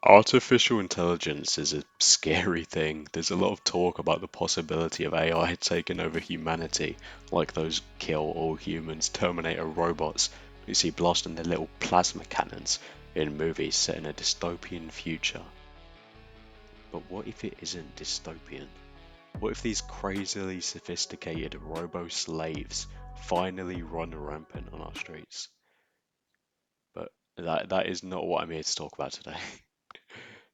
Artificial intelligence is a scary thing. There's a lot of talk about the possibility of AI taking over humanity, like those kill all humans Terminator robots we see blasting their little plasma cannons in movies set in a dystopian future. But what if it isn't dystopian? What if these crazily sophisticated robo-slaves finally run rampant on our streets? But that is not what I'm here to talk about today.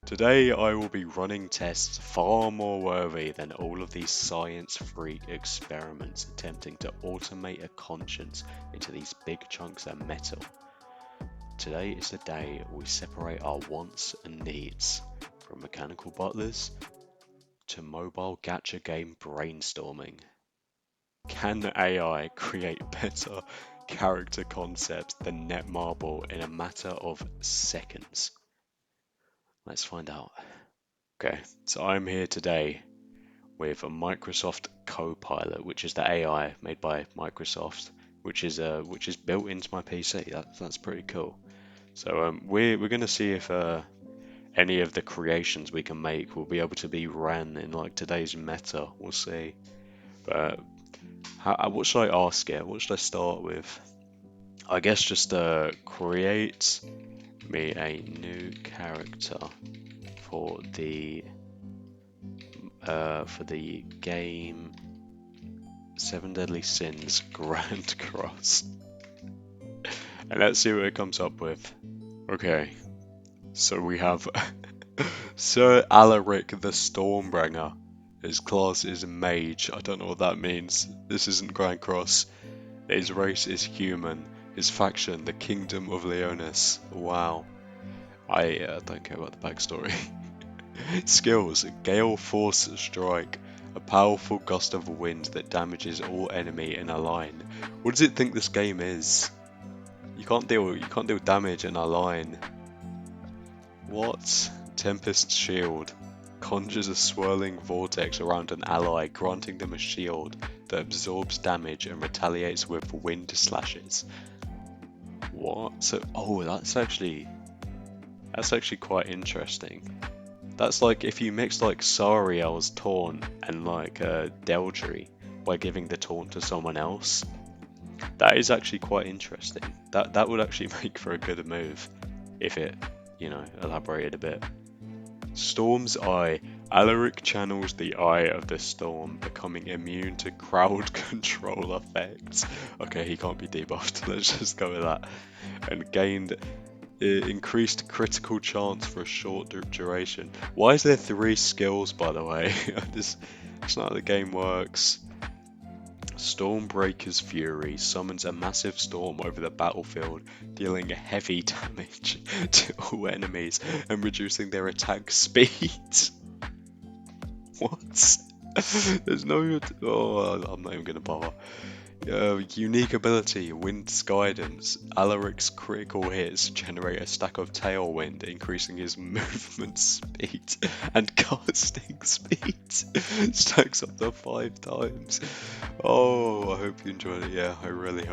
Today I will be running tests far more worthy than all of these science freak experiments attempting to automate a conscience into these big chunks of metal. Today is the day we separate our wants and needs from mechanical butlers to mobile gacha game brainstorming. Can AI create better character concepts than NETMARBLE in a matter of seconds? Let's find out. Okay, so I'm here today with a Microsoft Copilot, which is the AI made by Microsoft, which is built into my PC. That's pretty cool. So we're gonna see if any of the creations we can make will be able to be ran in like today's meta. We'll see. But what should I ask it? What should I start with? I guess just create me a new character for the game Seven Deadly Sins Grand Cross. And let's see what it comes up with. Okay, so we have Sir Alaric the Stormbringer. His class is Mage. I don't know what that means. This isn't Grand Cross. His race is human. His faction, the Kingdom of Leonis. Wow. I don't care about the backstory. Skills: Gale Force Strike. A powerful gust of wind that damages all enemy in a line. What does it think this game is? You can't deal damage in a line. What? Tempest Shield. Conjures a swirling vortex around an ally, granting them a shield that absorbs damage and retaliates with wind slashes. What? So, oh, that's actually quite interesting. That's like if you mix like Sariel's taunt and like Deldry by giving the taunt to someone else. That is actually quite interesting. That would actually make for a good move if it, elaborated a bit. Storm's Eye. Alaric channels the Eye of the Storm, becoming immune to crowd control effects. Okay, he can't be debuffed. Let's just go with that. And gained increased critical chance for a short duration. Why is there 3 skills, by the way? That's not how the game works. Stormbreaker's Fury summons a massive storm over the battlefield, dealing heavy damage to all enemies and reducing their attack speed. What? There's no... Oh, I'm not even gonna bother. Unique ability, Wind's Guidance. Alaric's critical hits generate a stack of tailwind, increasing his movement speed and casting speed. Stacks up to 5 times. Oh, I hope you enjoyed it. Yeah, I really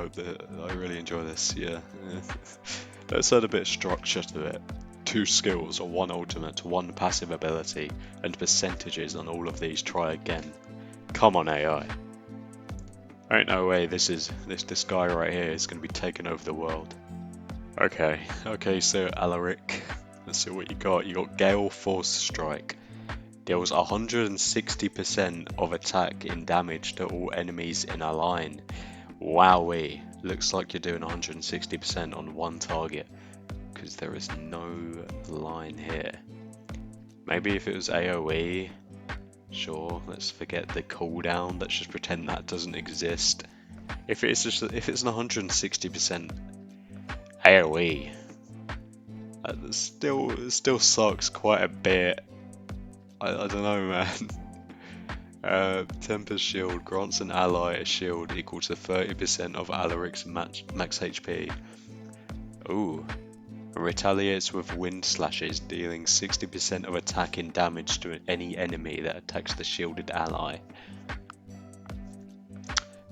enjoy this. Yeah. Let's add a bit of structure to it. 2 skills, or 1 ultimate, 1 passive ability, and percentages on all of these. Try again. Come on, AI. Ain't no way this guy right here is going to be taking over the world. Okay, so Alaric, let's see what you got. You got Gale Force Strike. Deals 160% of attack in damage to all enemies in a line. Wowee, looks like you're doing 160% on 1 target, because there is no line here. Maybe if it was AoE, sure, let's forget the cooldown, let's just pretend that doesn't exist. If it's an 160% AoE, it still sucks quite a bit. I don't know, man. Tempest Shield grants an ally a shield equal to 30% of Alaric's max HP. Ooh. Retaliates with wind slashes, dealing 60% of attack and damage to any enemy that attacks the shielded ally.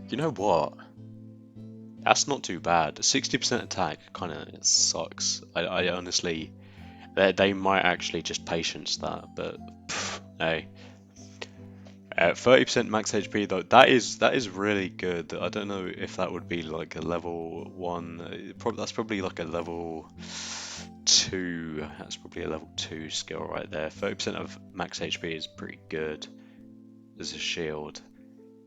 You know what? That's not too bad. 60% attack kind of sucks. I honestly, They might actually just patience that, but hey. 30% max HP though, that is really good. I don't know if that would be like a level 1, that's probably like a level 2, that's probably a level 2 skill right there. 30% of max HP is pretty good as a shield,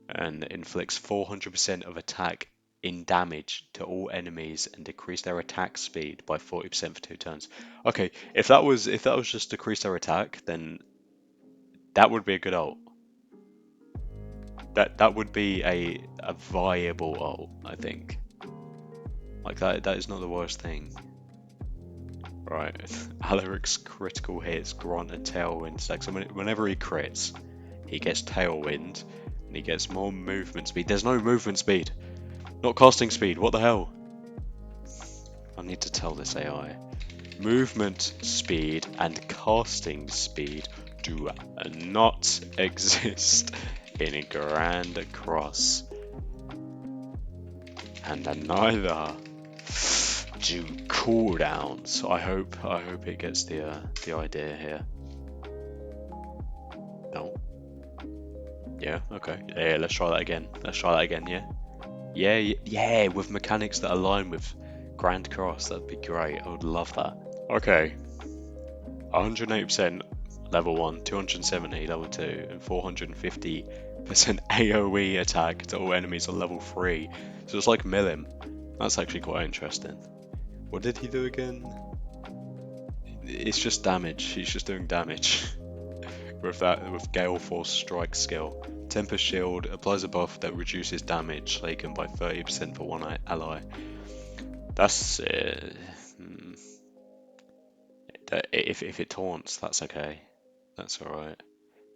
and inflicts 400% of attack in damage to all enemies and decrease their attack speed by 40% for 2 turns. Okay, if that was just decrease their attack, then that would be a good ult. That would be a viable ult, I think. Like that is not the worst thing. Right. Alaric's critical hits grant a tailwind stack. So whenever he crits, he gets tailwind and he gets more movement speed. There's no movement speed. Not casting speed. What the hell? I need to tell this AI. Movement speed and casting speed do not exist in Grand Cross. And neither do cooldowns. I hope it gets the idea here. No. Yeah. Okay. Yeah. Let's try that again. Yeah. Yeah. With mechanics that align with Grand Cross, that'd be great. I would love that. Okay. 180% level 1, 270 level 2, and 450% AoE attack to all enemies on level 3. So it's like Milim. That's actually quite interesting. What did he do again? It's just damage. He's just doing damage. with Gale Force Strike skill. Tempest Shield applies a buff that reduces damage taken by 30% for one ally. That's if it taunts, that's okay. That's alright.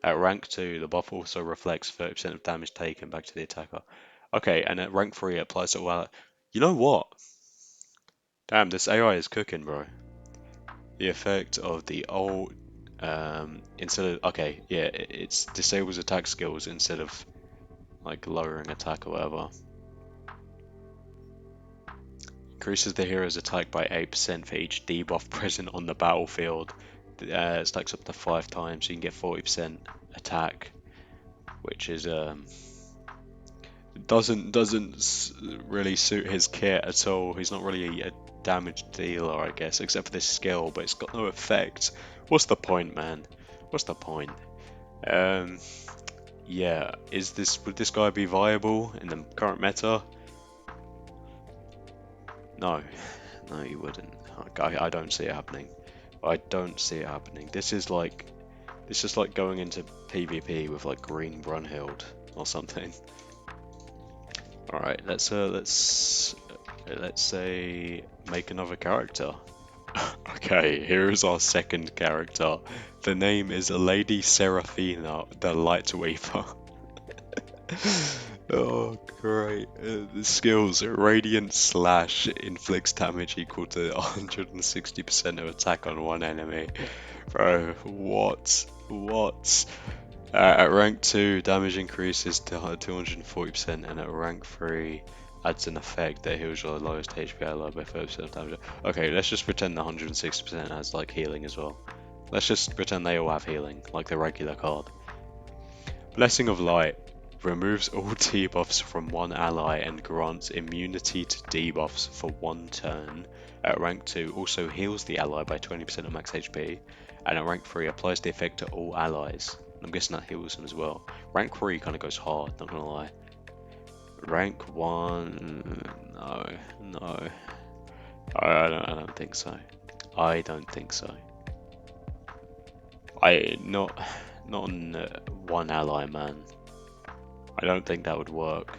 At rank 2, the buff also reflects 30% of damage taken back to the attacker. Okay, and at rank 3, it applies to all allies. You know what? Damn, this AI is cooking, bro. The effect of the old instead of it's disables attack skills instead of like lowering attack or whatever. Increases the hero's attack by 8% for each debuff present on the battlefield. Stacks up to 5 times, so you can get 40% attack, which is doesn't really suit his kit at all. He's not really a damage dealer, I guess, except for this skill, but it's got no effect. What's the point, man? What's the point? Yeah, would this guy be viable in the current meta? No, no, he wouldn't. I don't see it happening. I don't see it happening. This is like going into PvP with like Green Brunhild or something. All right, let's say make another character. Okay, here is our second character. The name is Lady Seraphina, the Lightweaver. Oh, great. The skills, Radiant Slash inflicts damage equal to 160% of attack on one enemy. Bro, what? What? At rank 2, damage increases to 240%, and at rank 3, adds an effect that heals your lowest HP ally by 30% of damage. Okay, let's just pretend the 160% has like healing as well. Let's just pretend they all have healing, like the regular card. Blessing of Light removes all debuffs from one ally and grants immunity to debuffs for 1 turn. At rank 2, also heals the ally by 20% of max HP, and at rank 3, applies the effect to all allies. I'm guessing that heals them as well. Rank 3 kind of goes hard, not gonna lie. Rank 1, no. I don't think so. I don't think so. Not on one ally, man. I don't think that would work.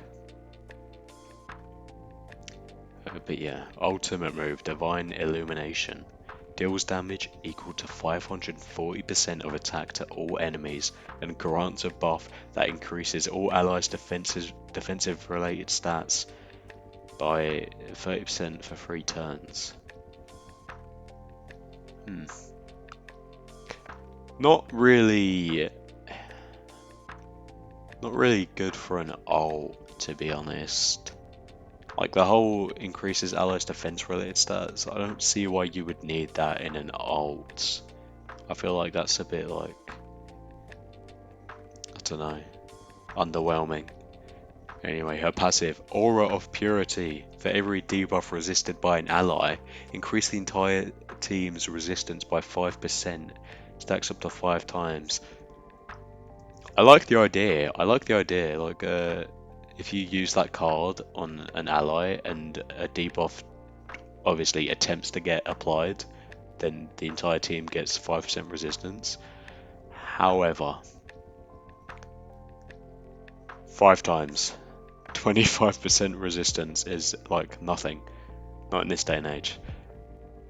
But yeah, ultimate move, Divine Illumination. Deals damage equal to 540% of attack to all enemies and grants a buff that increases all allies' defensive related stats by 30% for 3 turns. Not really good for an ult, to be honest. Like the whole increases allies defense related stats. I don't see why you would need that in an alt. I feel like that's a bit like, I don't know, underwhelming. Anyway, her passive, Aura of Purity. For every debuff resisted by an ally, increase the entire team's resistance by 5%. Stacks up to 5 times. I like the idea. I like the idea. Like, if you use that card on an ally and a debuff obviously attempts to get applied, then the entire team gets 5% resistance. However, 5 times 25% resistance is like nothing. Not in this day and age.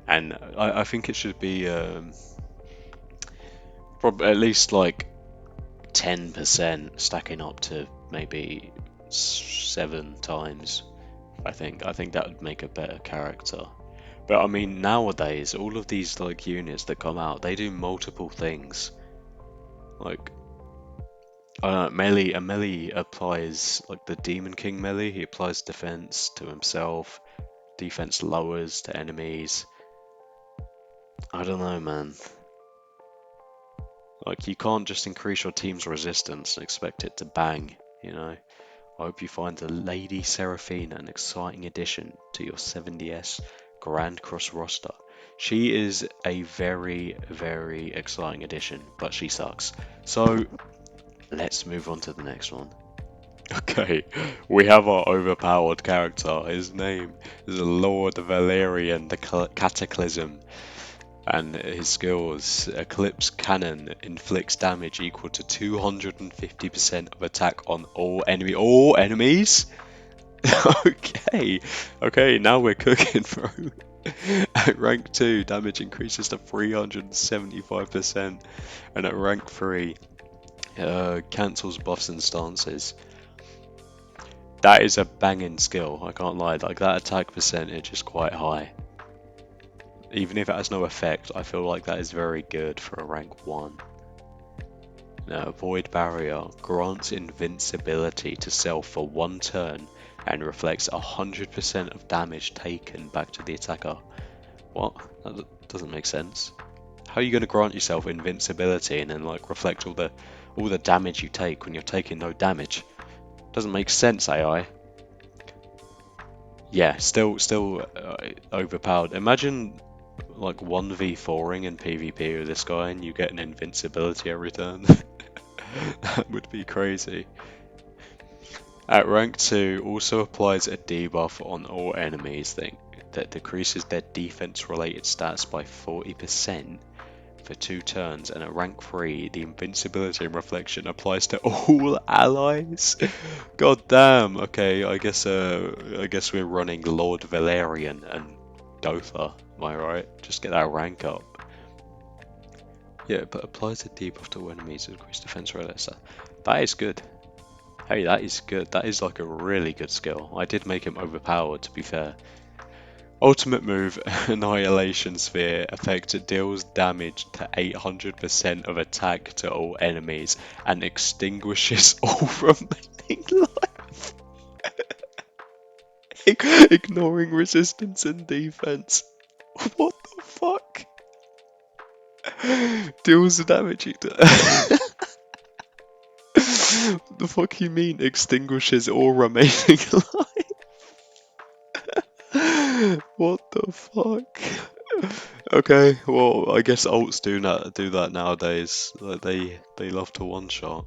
And I think it should be probably at least like 10% stacking up to maybe 7 times. I think that would make a better character. But I mean, nowadays all of these like units that come out, they do multiple things. Like melee, a melee applies like the Demon King melee. He applies defense to himself, defense lowers to enemies. I don't know, man. Like, you can't just increase your team's resistance and expect it to bang, you know? I hope you find the Lady Seraphina an exciting addition to your 70s Grand Cross roster. She is a very, very exciting addition, but she sucks. So, let's move on to the next one. Okay, we have our overpowered character. His name is Lord Valerian, the Cataclysm. And his skills, Eclipse Cannon inflicts damage equal to 250% of attack on all enemies. Okay, okay, now we're cooking, bro. At rank 2, damage increases to 375%, and at rank 3, cancels buffs and stances. That is a banging skill, I can't lie. Like, that attack percentage is quite high. Even if it has no effect, I feel like that is very good for a rank 1. Now, Void Barrier grants invincibility to self for 1 turn and reflects 100% of damage taken back to the attacker. What? That doesn't make sense. How are you going to grant yourself invincibility and then like reflect all the damage you take when you're taking no damage? Doesn't make sense, AI. Yeah, still overpowered. Imagine like 1v4ing in PvP with this guy and you get an invincibility every turn. That would be crazy. At rank 2, also applies a debuff on all enemies that decreases their defense related stats by 40% for 2 turns, and at rank 3, the invincibility and reflection applies to all allies. God damn. Okay, I guess we're running Lord Valerian and Gotha. Am I right? Just get that rank up. Yeah, but applies a debuff to all enemies to increase defense related stats. That is good. Hey, that is good. That is like a really good skill. I did make him overpowered, to be fair. Ultimate move, Annihilation Sphere. Effect deals damage to 800% of attack to all enemies and extinguishes all remaining life. Ignoring resistance and defense. What the fuck? Deals damage to... The fuck you mean extinguishes all remaining life? What the fuck? Okay, well, I guess alts do that nowadays. Like they love to one shot.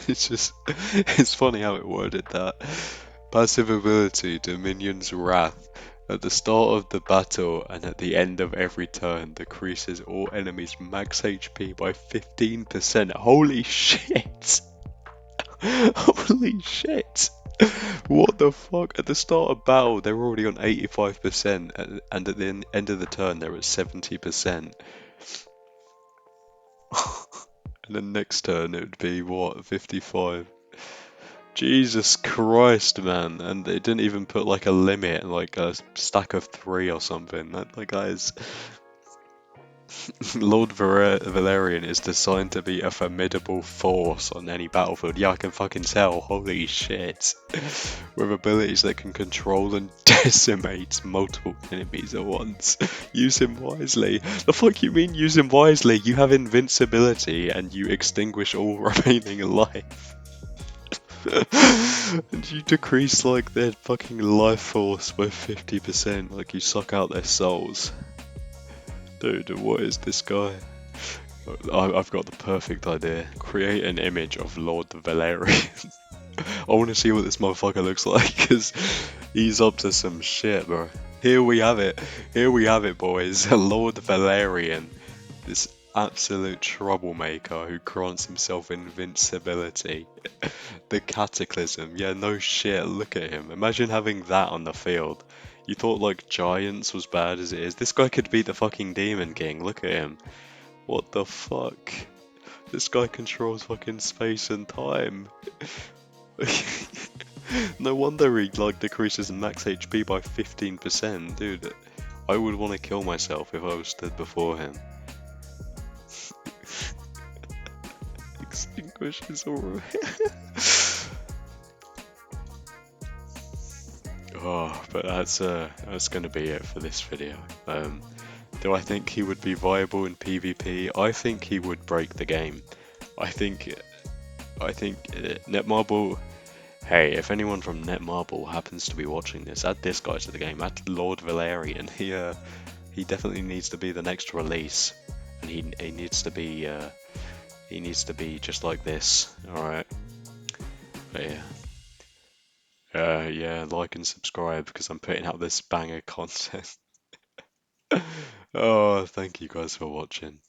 It's funny how it worded that. Passive ability, Dominion's Wrath. At the start of the battle and at the end of every turn, decreases all enemies' max HP by 15%. Holy shit! Holy shit! What the fuck? At the start of battle, they're already on 85%, and at the end of the turn, they're at 70%. And then next turn, it would be what, 55? Jesus Christ, man! And they didn't even put like a limit, like a stack of 3 or something. That like, guys, Lord Valerian is designed to be a formidable force on any battlefield. Yeah, I can fucking tell. Holy shit. With abilities that can control and decimate multiple enemies at once. Use him wisely. The fuck you mean use him wisely? You have invincibility and you extinguish all remaining life. And you decrease like their fucking life force by 50%, like you suck out their souls. Dude, what is this guy? I've got the perfect idea. Create an image of Lord Valerian. I want to see what this motherfucker looks like, because he's up to some shit, bro. Here we have it. Here we have it, boys. Lord Valerian. This absolute troublemaker who grants himself invincibility. The Cataclysm. Yeah, no shit. Look at him. Imagine having that on the field. You thought, like, Giants was bad as it is. This guy could beat the fucking Demon King. Look at him. What the fuck? This guy controls fucking space and time. No wonder he like decreases max HP by 15%, dude. I would want to kill myself if I was stood before him. Extinguishes all. Oh, but that's gonna be it for this video. Do I think he would be viable in PvP? I think he would break the game. I think Netmarble. Hey, if anyone from Netmarble happens to be watching this, add this guy to the game. Add Lord Valerian. He definitely needs to be the next release, and he needs to be just like this. All right. But yeah. Yeah, like and subscribe because I'm putting out this banger content. Oh, thank you guys for watching.